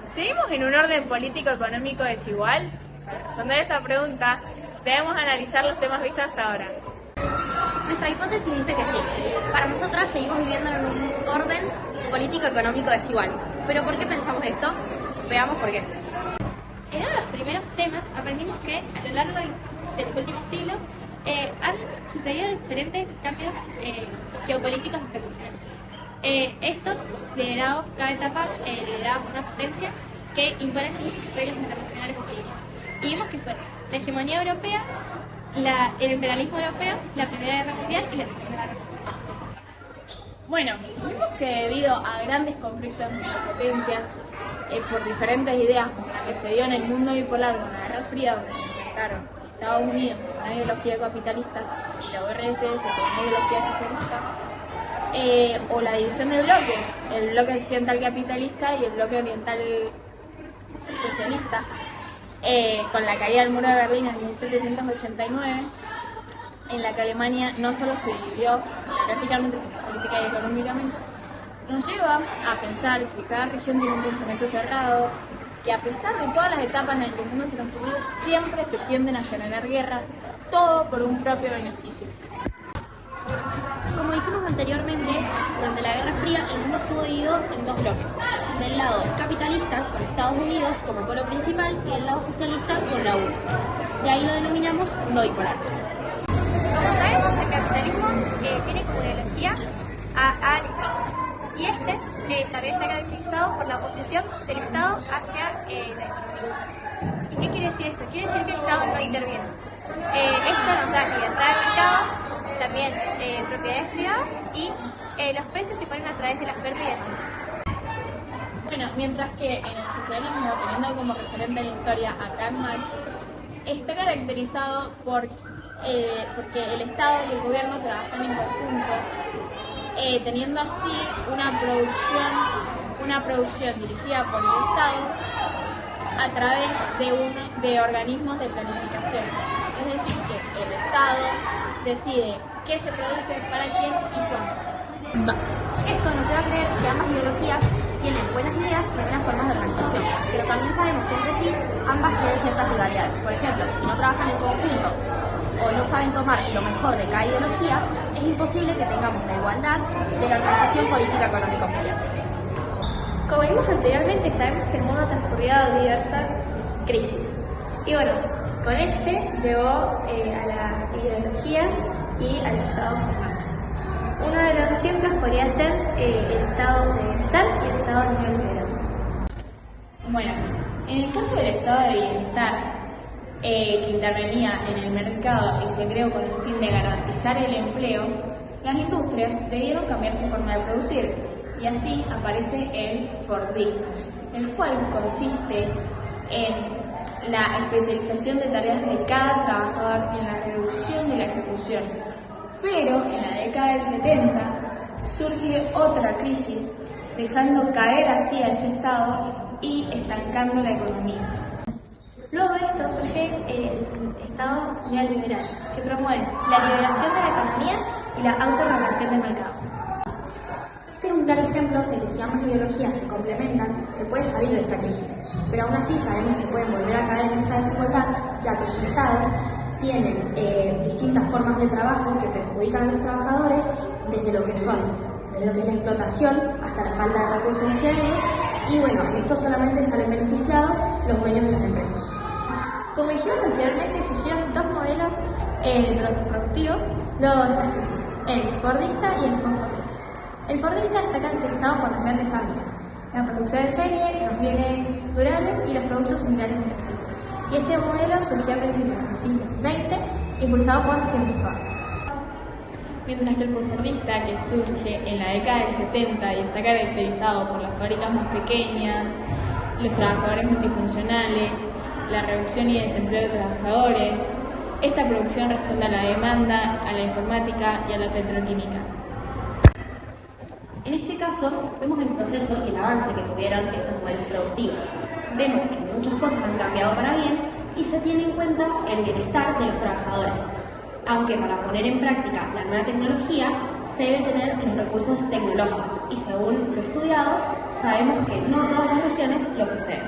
¿Seguimos en un orden político-económico desigual? Para responder esta pregunta, debemos analizar los temas vistos hasta ahora. Nuestra hipótesis dice que sí. Para nosotras seguimos viviendo en un orden político-económico desigual. ¿Pero por qué pensamos esto? Veamos por qué. En uno de los primeros temas aprendimos que a lo largo de los últimos siglos han sucedido diferentes cambios geopolíticos internacionales. Estos liderados, cada etapa liderada por una potencia que impone sus reglas internacionales a sí misma. Y vimos que fueron la hegemonía europea, el imperialismo europeo, la Primera Guerra Mundial y la Segunda Guerra Mundial. Bueno, vimos que debido a grandes conflictos entre potencias, por diferentes ideas como la que se dio en el mundo bipolar con la Guerra Fría, donde se enfrentaron Estados Unidos con una ideología capitalista y la URSS con una ideología socialista, o la división de bloques, el bloque occidental capitalista y el bloque oriental socialista, con la caída del muro de Berlín en 1789, en la que Alemania no solo se dividió geográficamente, sino política y económicamente, nos lleva a pensar que cada región tiene un pensamiento cerrado, que a pesar de todas las etapas en las que el mundo transcurrió, siempre se tienden a generar guerras, todo por un propio beneficio. Como dijimos anteriormente, durante la Guerra Fría el mundo estuvo dividido en dos bloques. Del lado capitalista, con Estados Unidos como polo principal, y del lado socialista, con la URSS. De ahí lo denominamos no bipolar. Como sabemos, el capitalismo tiene como ideología al Estado. Y también está caracterizado por la oposición del Estado hacia la economía. ¿Y qué quiere decir eso? Quiere decir que el Estado no interviene. Esto nos da libertad de mercado, también propiedades privadas y los precios se ponen a través de la oferta y demanda. Bueno, mientras que en el socialismo, teniendo como referente en la historia a Karl Marx, está caracterizado porque el Estado y el gobierno trabajan en conjunto, teniendo así una producción dirigida por el Estado a través de organismos de planificación. Es decir, que el Estado decide qué se produce, para quién y cuándo. Esto nos lleva a creer que ambas ideologías tienen buenas ideas y buenas formas de organización, pero también sabemos que entre sí ambas tienen ciertas rivalidades. Por ejemplo, si no trabajan en conjunto o no saben tomar lo mejor de cada ideología, es imposible que tengamos la igualdad de la organización política económica mundial. Como vimos anteriormente, sabemos que el mundo ha transcurrido diversas crisis. Y bueno, con llevó a las ideologías y al Estado a formarse. Uno de los ejemplos podría ser el Estado de bienestar y el Estado neoliberal. Bueno, en el caso del Estado de bienestar, que intervenía en el mercado y se creó con el fin de garantizar el empleo, las industrias debieron cambiar su forma de producir y así aparece el Fordismo, el cual consiste en la especialización de tareas de cada trabajador en la reducción de la ejecución. Pero en la década del 70 surge otra crisis, dejando caer así a este Estado y estancando la economía. Luego de esto surge el Estado neoliberal, que promueve la liberación de la economía y la autorregulación del mercado. Este es un claro ejemplo de que si ambas ideologías se complementan, se puede salir de esta crisis, pero aún así sabemos que pueden volver a caer en esta desigualdad, ya que los estados tienen distintas formas de trabajo que perjudican a los trabajadores desde lo que es la explotación hasta la falta de recursos necesarios, y bueno, en esto solamente salen beneficiados los dueños de las empresas. Como dijimos anteriormente, surgieron dos modelos productivos luego de estas crisis, el fordista y el posfordista. El fordista está caracterizado por las grandes fábricas, la producción en serie, los bienes durables y los productos similares entre sí. Y este modelo surgió a principios del siglo XX, impulsado por Henry Ford. Mientras que el posfordista, que surge en la década del 70 y está caracterizado por las fábricas más pequeñas, los trabajadores multifuncionales, la reducción y desempleo de trabajadores, esta producción responde a la demanda, a la informática y a la petroquímica. En este caso, vemos el proceso y el avance que tuvieron estos modelos productivos. Vemos que muchas cosas han cambiado para bien y se tiene en cuenta el bienestar de los trabajadores. Aunque para poner en práctica la nueva tecnología se debe tener los recursos tecnológicos y según lo estudiado, sabemos que no todas las regiones lo poseen.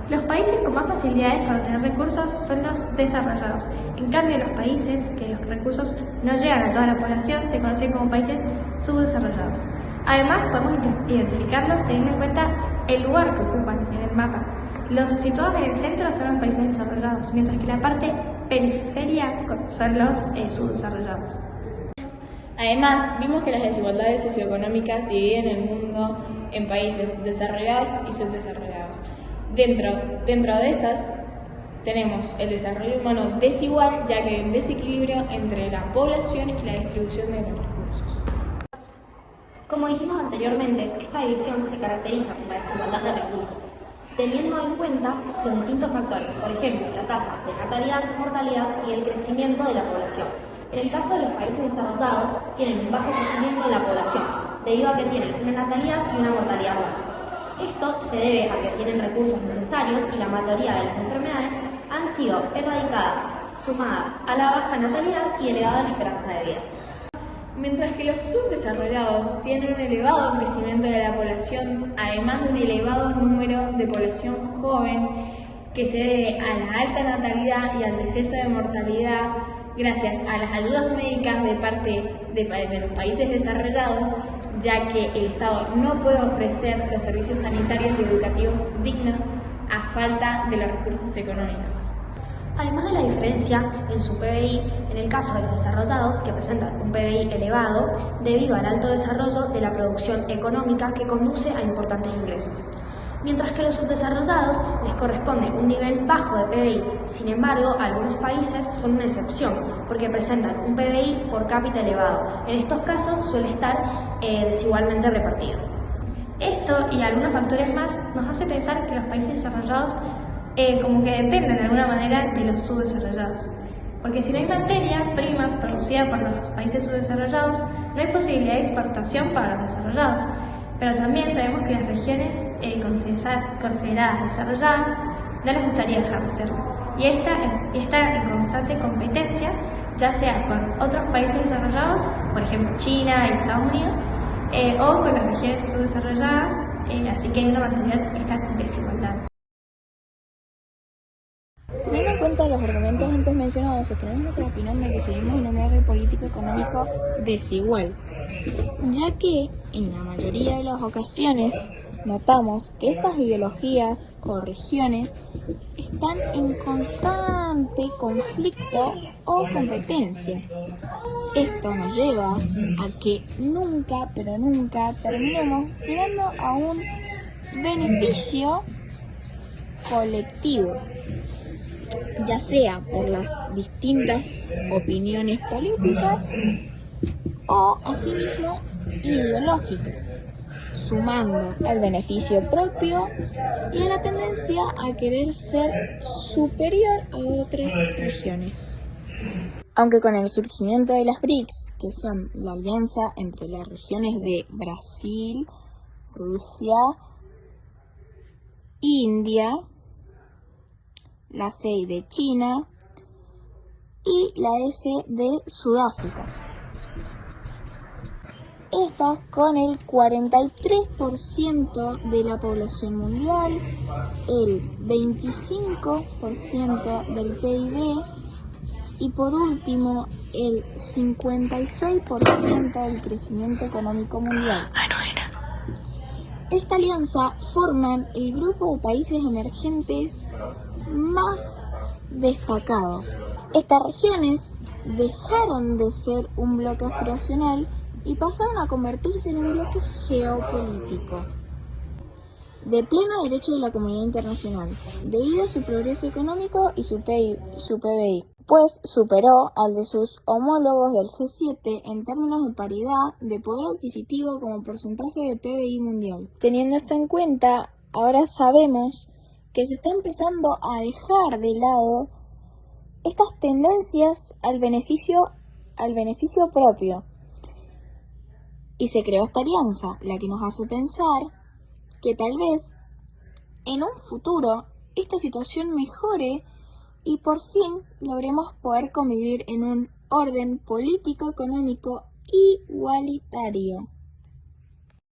Los países con más facilidades para obtener recursos son los desarrollados. En cambio, los países que los recursos no llegan a toda la población se conocen como países subdesarrollados. Además, podemos identificarlos teniendo en cuenta el lugar que ocupan en el mapa. Los situados en el centro son los países desarrollados, mientras que la parte periferia son los subdesarrollados. Además, vimos que las desigualdades socioeconómicas dividen el mundo en países desarrollados y subdesarrollados. Dentro de estas tenemos el desarrollo humano desigual, ya que hay un desequilibrio entre la población y la distribución de los recursos. Como dijimos anteriormente, esta división se caracteriza por la desigualdad de recursos, teniendo en cuenta los distintos factores, por ejemplo, la tasa de natalidad, mortalidad y el crecimiento de la población. En el caso de los países desarrollados, tienen un bajo crecimiento de la población, debido a que tienen una natalidad y una mortalidad baja. Esto se debe a que tienen recursos necesarios y la mayoría de las enfermedades han sido erradicadas, sumadas a la baja natalidad y elevada esperanza de vida. Mientras que los subdesarrollados tienen un elevado crecimiento de la población, además de un elevado número de población joven que se debe a la alta natalidad y al deceso de mortalidad gracias a las ayudas médicas de parte de los países desarrollados, ya que el Estado no puede ofrecer los servicios sanitarios y educativos dignos a falta de los recursos económicos. Además de la diferencia en su PBI, en el caso de los desarrollados, que presentan un PBI elevado debido al alto desarrollo de la producción económica que conduce a importantes ingresos. Mientras que a los subdesarrollados les corresponde un nivel bajo de PBI. Sin embargo, algunos países son una excepción, porque presentan un PBI por cápita elevado. En estos casos suele estar desigualmente repartido. Esto y algunos factores más nos hace pensar que los países desarrollados como que dependen de alguna manera de los subdesarrollados. Porque si no hay materia prima producida por los países subdesarrollados, no hay posibilidad de exportación para los desarrollados. Pero también sabemos que las regiones consideradas desarrolladas no les gustaría dejar de serlo. Y está en constante competencia, ya sea con otros países desarrollados, por ejemplo China y Estados Unidos, o con las regiones subdesarrolladas, así que hay una mantener esta desigualdad. Teniendo en cuenta los argumentos antes mencionados, sostenemos nuestra opinión de que seguimos en un orden político-económico desigual, ya que en la mayoría de las ocasiones notamos que estas ideologías o regiones están en constante conflicto o competencia. Esto nos lleva a que nunca, pero nunca terminemos llegando a un beneficio colectivo, ya sea por las distintas opiniones políticas o asimismo ideológicas, sumando al beneficio propio y a la tendencia a querer ser superior a otras regiones. Aunque con el surgimiento de las BRICS, que son la alianza entre las regiones de Brasil, Rusia, India, la C de China y la S de Sudáfrica. Estas con el 43% de la población mundial, el 25% del PIB y por último el 56% del crecimiento económico mundial. Esta alianza forman el grupo de países emergentes más destacado. Estas regiones dejaron de ser un bloque aspiracional y pasaron a convertirse en un bloque geopolítico de pleno derecho de la comunidad internacional, debido a su progreso económico y su PBI, pues superó al de sus homólogos del G7 en términos de paridad de poder adquisitivo como porcentaje de PBI mundial. Teniendo esto en cuenta, ahora sabemos que se está empezando a dejar de lado estas tendencias al beneficio propio. Y se creó esta alianza, la que nos hace pensar que tal vez en un futuro esta situación mejore y por fin logremos poder convivir en un orden político-económico igualitario.